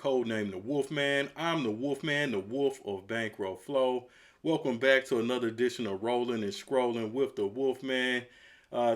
code name the Wolfman. I'm the Wolfman, the Wolf of Bankroll Flow. Welcome back to another edition of Rolling and Scrolling with the Wolfman.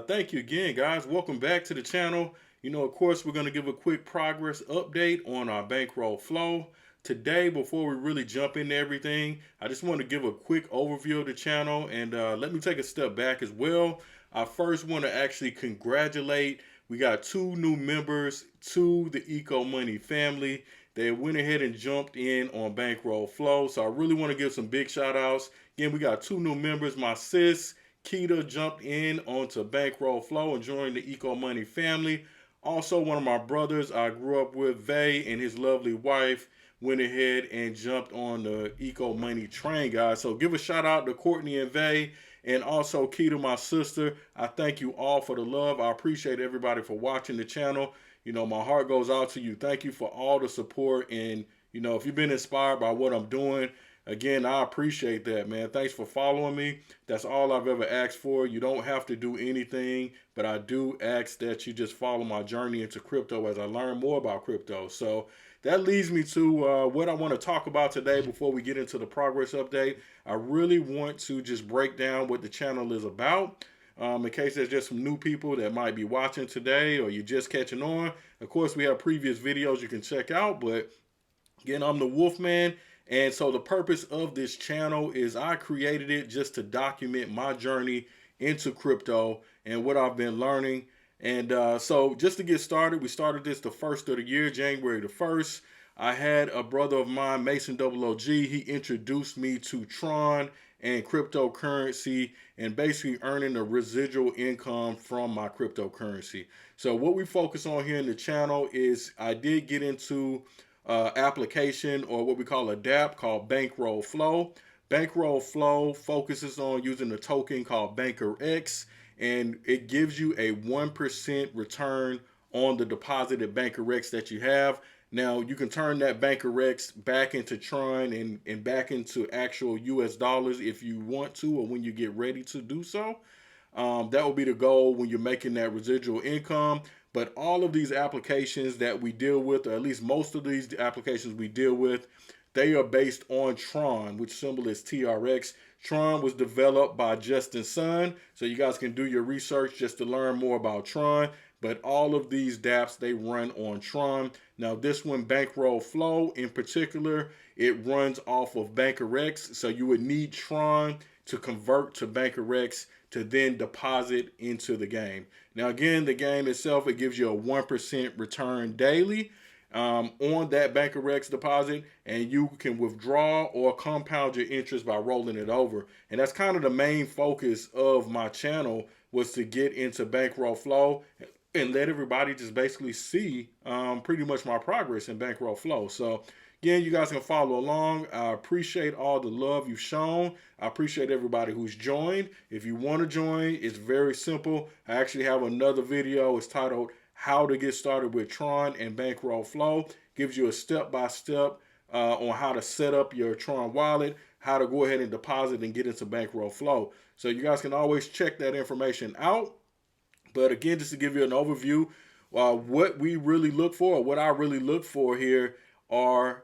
Thank you again, guys. Welcome back to the channel. Of course, we're going to give a quick progress update on our Bankroll Flow. Today, before we really jump into everything, I just want to give a quick overview of the channel, and let me take a step back as well. I first want to actually congratulate. We got 2 new members to the Eco Money family. They went ahead and jumped in on Bankroll Flow. So I really want to give some big shout outs. Again, we got 2 new members. My sis, Keita, jumped in onto Bankroll Flow and joined the Eco Money family. Also, one of my brothers I grew up with, Vay, and his lovely wife went ahead and jumped on the Eco Money train, guys. So give a shout out to Courtney and Vay. And also, Keita, my sister, I thank you all for the love. I appreciate everybody for watching the channel. My heart goes out to you. Thank you for all the support. And, if you've been inspired by what I'm doing, again, I appreciate that, man. Thanks for following me. That's all I've ever asked for. You don't have to do anything, but I do ask that you just follow my journey into crypto as I learn more about crypto. So that leads me to what I want to talk about today before we get into the progress update. I really want to just break down what the channel is about. In case there's just some new people that might be watching today or you're just catching on. Of course, we have previous videos you can check out, but again, I'm the Wolfman. And so the purpose of this channel is I created it just to document my journey into crypto and what I've been learning. And so just to get started, we started this the first of the year, January the 1st. I had a brother of mine, Mason OG. He introduced me to Tron and cryptocurrency and basically earning a residual income from my cryptocurrency. So what we focus on here in the channel is I did get into application, or what we call a dApp, called Bankroll Flow. Bankroll Flow focuses on using a token called BankerX, and it gives you a 1% return on the deposited BankerX that you have. Now, you can turn that BankerX back into Tron and back into actual US dollars if you want to, or when you get ready to do so. That will be the goal when you're making that residual income. But all of these applications that we deal with, or at least most of these applications we deal with, they are based on Tron, which symbol is TRX. Tron was developed by Justin Sun, so you guys can do your research just to learn more about Tron. But all of these dApps, they run on Tron. Now, this one, Bankroll Flow in particular, it runs off of BankerX. So you would need Tron to convert to BankerX to then deposit into the game. Now, again, the game itself, it gives you a 1% return daily on that BankerX deposit, and you can withdraw or compound your interest by rolling it over. And that's kind of the main focus of my channel, was to get into Bankroll Flow and let everybody just basically see pretty much my progress in Bankroll Flow. So again, you guys can follow along. I appreciate all the love you've shown. I appreciate everybody who's joined. If you want to join, it's very simple. I actually have another video. It's titled How to Get Started with Tron and Bankroll Flow. Gives you a step-by-step on how to set up your Tron wallet, how to go ahead and deposit and get into Bankroll Flow. So you guys can always check that information out. But again, just to give you an overview, what we really look for, or what I really look for here, are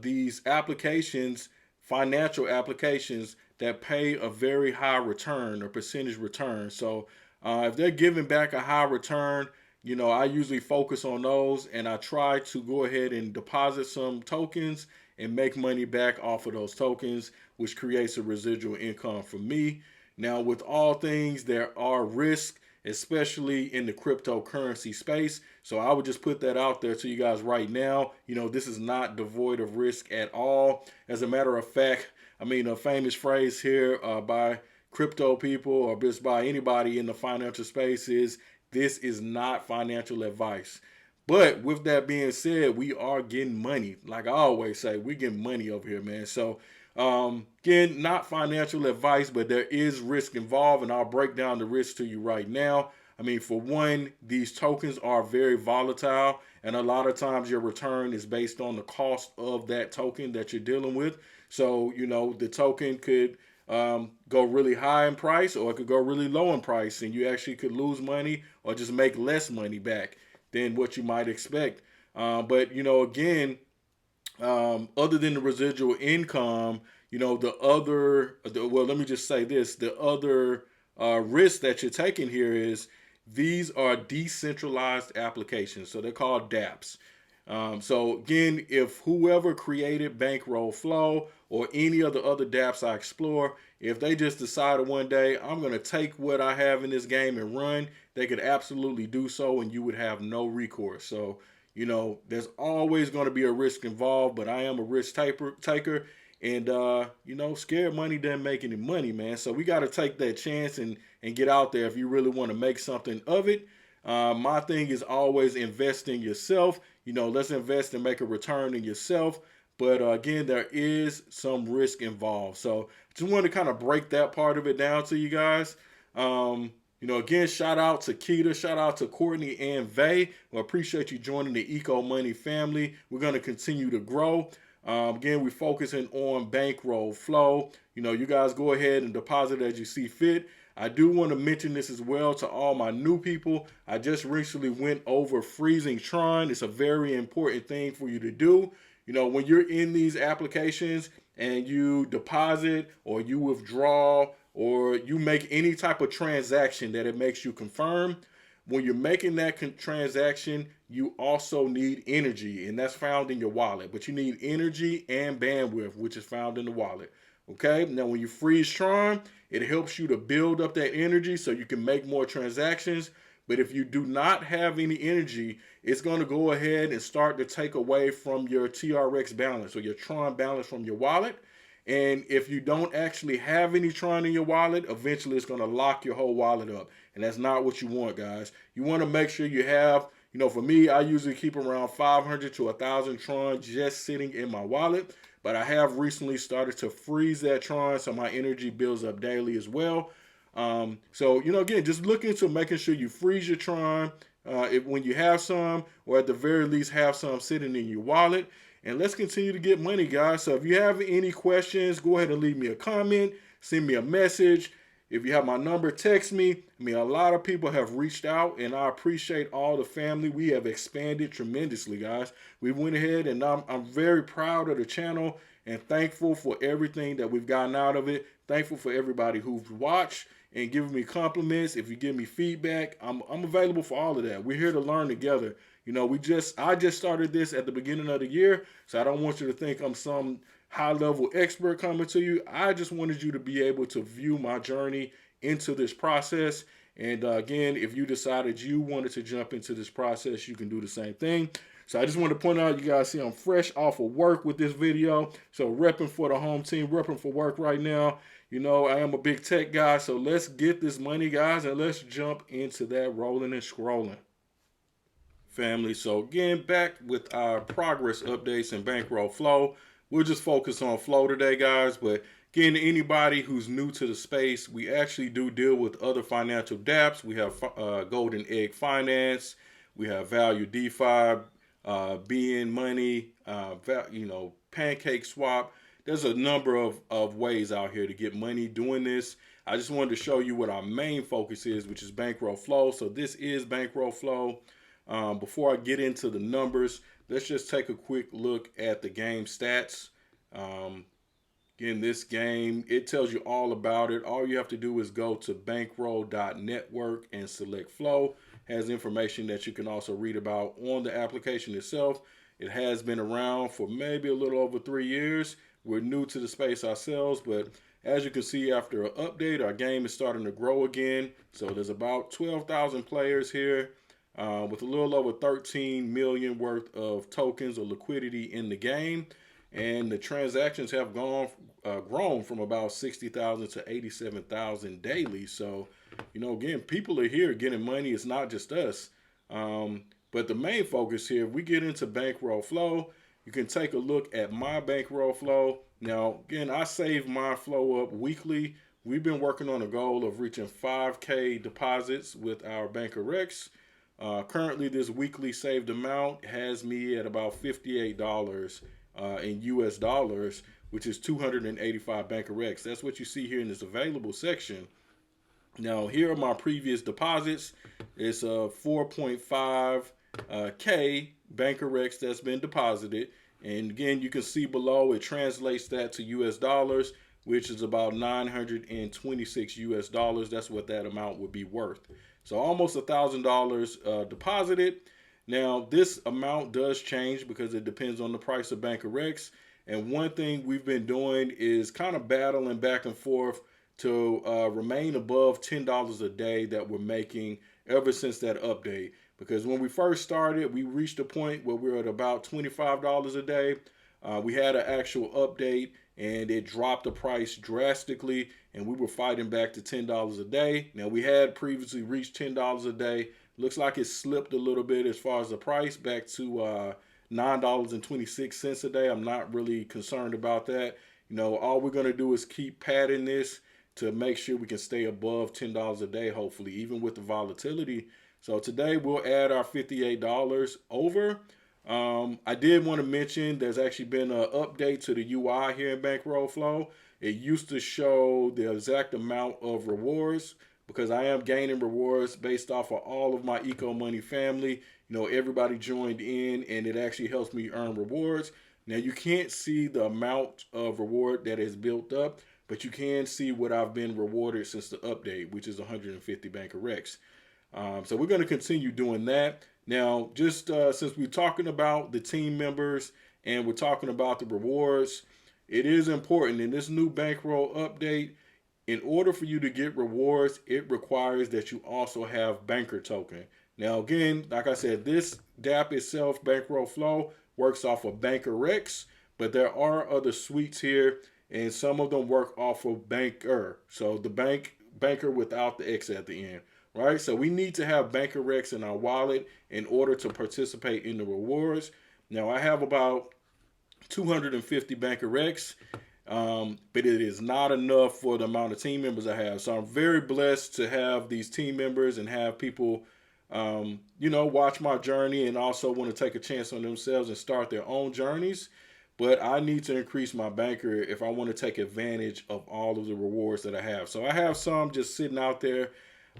these applications, financial applications that pay a very high return or percentage return. So if they're giving back a high return, I usually focus on those, and I try to go ahead and deposit some tokens and make money back off of those tokens, which creates a residual income for me. Now, with all things, there are risks, especially in the cryptocurrency space. So I would just put that out there to you guys right now. This is not devoid of risk at all. As a matter of fact, a famous phrase here by crypto people, or just by anybody in the financial space, is this is not financial advice. But with that being said, we are getting money. Like I always say, we're getting money over here, man. So again, not financial advice, but there is risk involved, and I'll break down the risk to you right now. For one, these tokens are very volatile, and a lot of times your return is based on the cost of that token that you're dealing with. So, the token could go really high in price, or it could go really low in price, and you actually could lose money or just make less money back than what you might expect. But again, other than the residual income, well, let me just say this: the other risk that you're taking here is these are decentralized applications, so they're called dapps. So again, if whoever created Bankroll Flow or any of the other dapps I explore, if they just decided one day I'm going to take what I have in this game and run, they could absolutely do so, and you would have no recourse. So there's always going to be a risk involved, but I am a risk taker. And, scared money doesn't make any money, man. So we got to take that chance and get out there if you really want to make something of it. My thing is always invest in yourself. Let's invest and make a return in yourself. But again, there is some risk involved. So just wanted to kind of break that part of it down to you guys. Again, shout out to Keita, shout out to Courtney and Vay. We appreciate you joining the Eco Money family. We're going to continue to grow. Again, we're focusing on Bankroll Flow. You guys go ahead and deposit as you see fit. I do want to mention this as well to all my new people. I just recently went over freezing Tron. It's a very important thing for you to do. When you're in these applications and you deposit or you withdraw or you make any type of transaction that it makes you confirm, when you're making that transaction, you also need energy, and that's found in your wallet. But you need energy and bandwidth, which is found in the wallet. Okay, now when you freeze Tron, it helps you to build up that energy so you can make more transactions. But if you do not have any energy, it's going to go ahead and start to take away from your TRX balance or your Tron balance from your wallet. And if you don't actually have any Tron in your wallet, eventually it's going to lock your whole wallet up. And that's not what you want, guys. You want to make sure you have, for me, I usually keep around 500 to 1,000 Tron just sitting in my wallet. But I have recently started to freeze that Tron so my energy builds up daily as well. Again, just look into making sure you freeze your Tron when you have some, or at the very least have some sitting in your wallet. And let's continue to get money, guys. So if you have any questions, go ahead and leave me a comment, send me a message. If you have my number, text me. A lot of people have reached out, and I appreciate all the family. We have expanded tremendously, guys. We went ahead, and I'm very proud of the channel and thankful for everything that we've gotten out of it. Thankful for everybody who's watched and giving me compliments. If you give me feedback, I'm available for all of that. We're here to learn together. I just started this at the beginning of the year, so I don't want you to think I'm some high-level expert coming to you. I just wanted you to be able to view my journey into this process. And again, if you decided you wanted to jump into this process, you can do the same thing. So I just want to point out, you guys see I'm fresh off of work with this video. So repping for the home team, repping for work right now. I am a big tech guy, so let's get this money, guys, and let's jump into that rolling and scrolling. Family, so again, back with our progress updates in Bankroll Flow. We'll just focus on Flow today, guys, but again, anybody who's new to the space, we actually do deal with other financial dapps. We have Golden Egg Finance, we have Value DeFi, BN Money, Pancake Swap. There's a number of ways out here to get money doing this. I just wanted to show you what our main focus is, which is Bankroll Flow. So this is Bankroll Flow. Before I get into the numbers, let's just take a quick look at the game stats. Again, this game, it tells you all about it. All you have to do is go to bankroll.network and select Flow. It has information that you can also read about on the application itself. It has been around for maybe a little over 3 years. We're new to the space ourselves, but as you can see, after an update, our game is starting to grow again. So there's about 12,000 players here. With a little over 13 million worth of tokens or liquidity in the game. And the transactions have grown from about 60,000 to 87,000 daily. So, again, people are here getting money. It's not just us. But the main focus here, if we get into Bankroll Flow, you can take a look at my Bankroll Flow. Now, again, I save my flow up weekly. We've been working on a goal of reaching 5K deposits with our BankerX. Currently, this weekly saved amount has me at about $58 in US dollars, which is 285 BankerX. That's what you see here in this available section. Now, here are my previous deposits. It's 4.5K BankerX that's been deposited. And again, you can see below it translates that to US dollars, which is about 926 US dollars. That's what that amount would be worth. So almost $1,000 deposited. Now, this amount does change because it depends on the price of Banker X. And one thing we've been doing is kind of battling back and forth to remain above $10 a day that we're making ever since that update. Because when we first started, we reached a point where we were at about $25 a day. We had an actual update and it dropped the price drastically, and we were fighting back to $10 a day. Now, we had previously reached $10 a day. Looks like it slipped a little bit as far as the price back to $9.26 a day. I'm not really concerned about that. All we're going to do is keep padding this to make sure we can stay above $10 a day, hopefully, even with the volatility. So today we'll add our $58 over. I did want to mention there's actually been an update to the UI here in Bankroll Flow. It used to show the exact amount of rewards because I am gaining rewards based off of all of my Eco Money family. Everybody joined in and it actually helps me earn rewards. Now you can't see the amount of reward that is built up, but you can see what I've been rewarded since the update, which is 150 Banker X. So we're going to continue doing that. Now, just since we're talking about the team members and we're talking about the rewards, it is important in this new bankroll update, in order for you to get rewards, it requires that you also have banker token. Now, again, like I said, this DApp itself, Bankroll Flow, works off of Banker X, but there are other suites here, and some of them work off of Banker. So the banker without the X at the end. Right, so we need to have Banker X in our wallet in order to participate in the rewards. Now, I have about 250 Banker X, but it is not enough for the amount of team members I have. So I'm very blessed to have these team members and have people, watch my journey and also want to take a chance on themselves and start their own journeys. But I need to increase my banker if I want to take advantage of all of the rewards that I have. So I have some just sitting out there.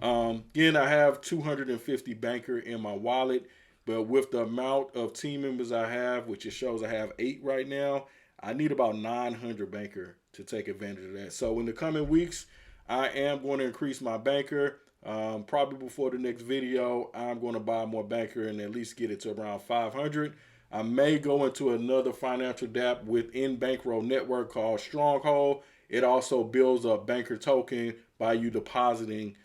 Again, I have 250 banker in my wallet, but with the amount of team members I have, which it shows I have 8 right now, I need about 900 banker to take advantage of that. So in the coming weeks, I am going to increase my banker. Probably before the next video, I'm going to buy more banker and at least get it to around 500. I may go into another financial DApp within Bankroll Network called Stronghold. It also builds up banker token by you depositing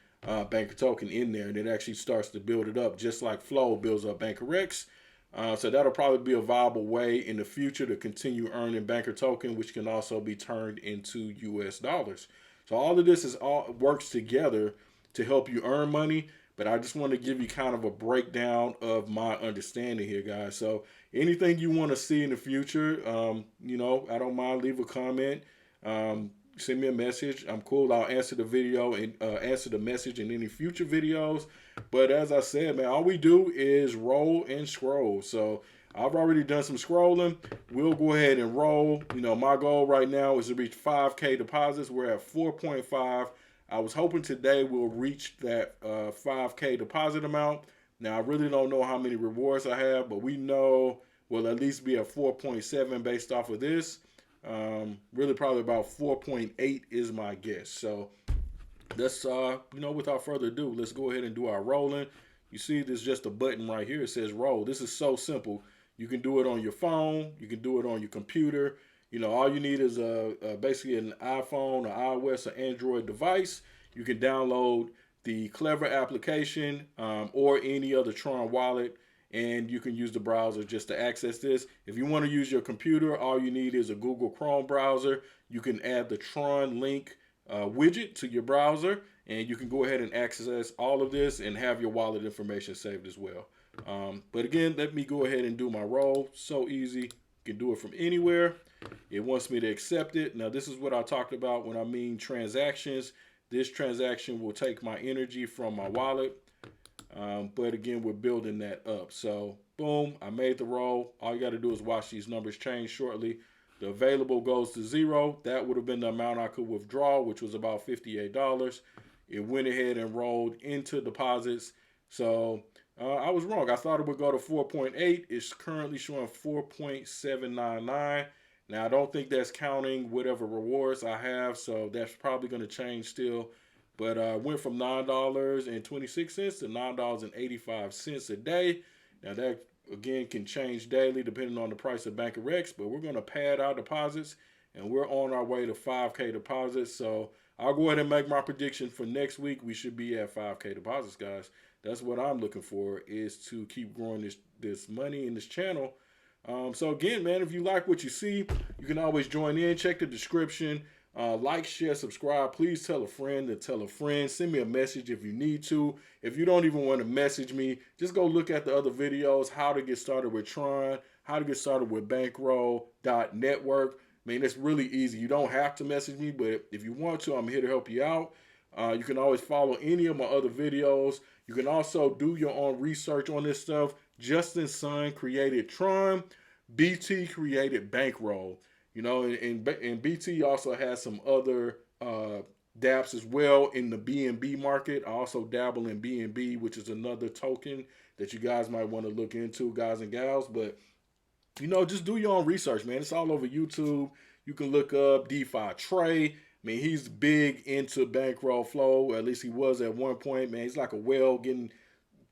banker token in there, and it actually starts to build it up just like Flow builds up Banker X. So that'll probably be a viable way in the future to continue earning banker token, which can also be turned into US dollars. So all of this works together to help you earn money, but I just want to give you kind of a breakdown of my understanding here, guys. So anything you want to see in the future, I don't mind, leave a comment. Send me a message. I'm cool. I'll answer the video and answer the message in any future videos. But as I said, man, all we do is roll and scroll. So I've already done some scrolling. We'll go ahead and roll. My goal right now is to reach 5K deposits. We're at 4.5. I was hoping today we'll reach that 5K deposit amount. Now, I really don't know how many rewards I have, but we know we'll at least be at 4.7 based off of this. Really probably about 4.8 is my guess. So let's without further ado, let's go ahead and do our rolling. You see there's just a button right here. It says roll. This is so simple. You can do it on your phone. You can do it on your computer. All you need is basically an iPhone, or iOS, or Android device. You can download the Clever application or any other Tron wallet, and you can use the browser just to access this. If you want to use your computer, all you need is a Google Chrome browser. You can add the Tron link widget to your browser, and you can go ahead and access all of this and have your wallet information saved as well. But again, let me go ahead and do my roll. So easy. You can do it from anywhere. It wants me to accept it. Now, this is what I talked about when I mean transactions. This transaction will take my energy from my wallet. But again, we're building that up. So boom, I made the roll. All you got to do is watch these numbers change shortly. The available goes to 0. That would have been the amount I could withdraw, which was about $58. It went ahead and rolled into deposits. So I was wrong. I thought it would go to 4.8. It's currently showing 4.799. Now, I don't think that's counting whatever rewards I have, so that's probably going to change still. But went from $9.26 to $9.85 a day. Now, that again can change daily depending on the price of Bank of Rex, but we're going to pad our deposits and we're on our way to 5K deposits. So I'll go ahead and make my prediction for next week. We should be at 5K deposits, guys. That's what I'm looking for, is to keep growing this money in this channel. So again, man, if you like what you see, you can always join in. Check the description. Like, share, subscribe. Please tell a friend to tell a friend. Send me a message if you need to. If you don't even want to message me, just go look at the other videos, how to get started with Tron, how to get started with bankroll.network. I mean, it's really easy. You don't have to message me, but if you want to, I'm here to help you out. You can always follow any of my other videos. You can also do your own research on this stuff. Justin's son created Tron. BT created Bankroll. You know, and BT also has some other dapps as well in the BNB market. I also dabble in BNB, which is another token that you guys might want to look into, guys and gals. But, you know, just do your own research, man. It's all over YouTube. You can look up DeFi Trey. I mean, he's big into Bankroll Flow. At least he was at one point, man. He's like a whale, getting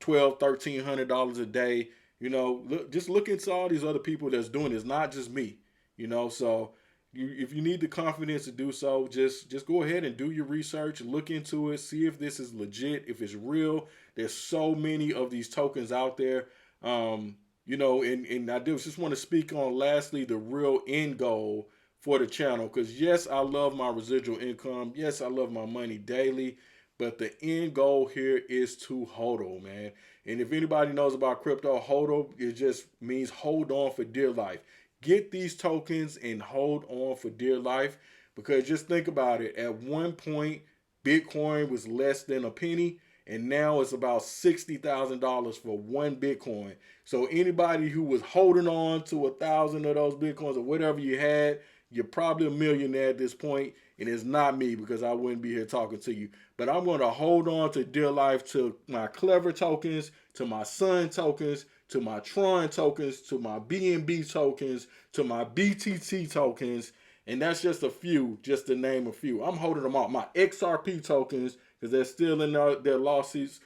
$1,200-$1,300 a day. You know, just look into all these other people that's doing this, not just me. You know, so if you need the confidence to do so, just go ahead and do your research, look into it, see if this is legit, if it's real. There's so many of these tokens out there. You know, and I just want to speak on lastly the real end goal for the channel, because yes, I love my residual income. Yes, I love my money daily, but the end goal here is to hodl, man. And if anybody knows about crypto, hodl, it just means hold on for dear life. Get these tokens and hold on for dear life, because just think about it. At one point, Bitcoin was less than a penny, and now it's about $60,000 for one Bitcoin. So anybody who was holding on to 1,000 of those Bitcoins or whatever you had, you're probably a millionaire at this point, and it's not me, because I wouldn't be here talking to you. But I'm going to hold on to dear life, to my Clever tokens, to my Sun tokens, to my Tron tokens, to my BNB tokens, to my BTT tokens. And that's just a few, just to name a few. I'm holding them all. My XRP tokens, because they're still in their lawsuits.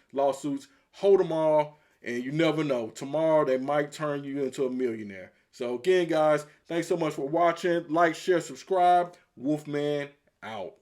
Hold them all, and you never know. Tomorrow, they might turn you into a millionaire. So again, guys, thanks so much for watching. Like, share, subscribe. Wolfman out.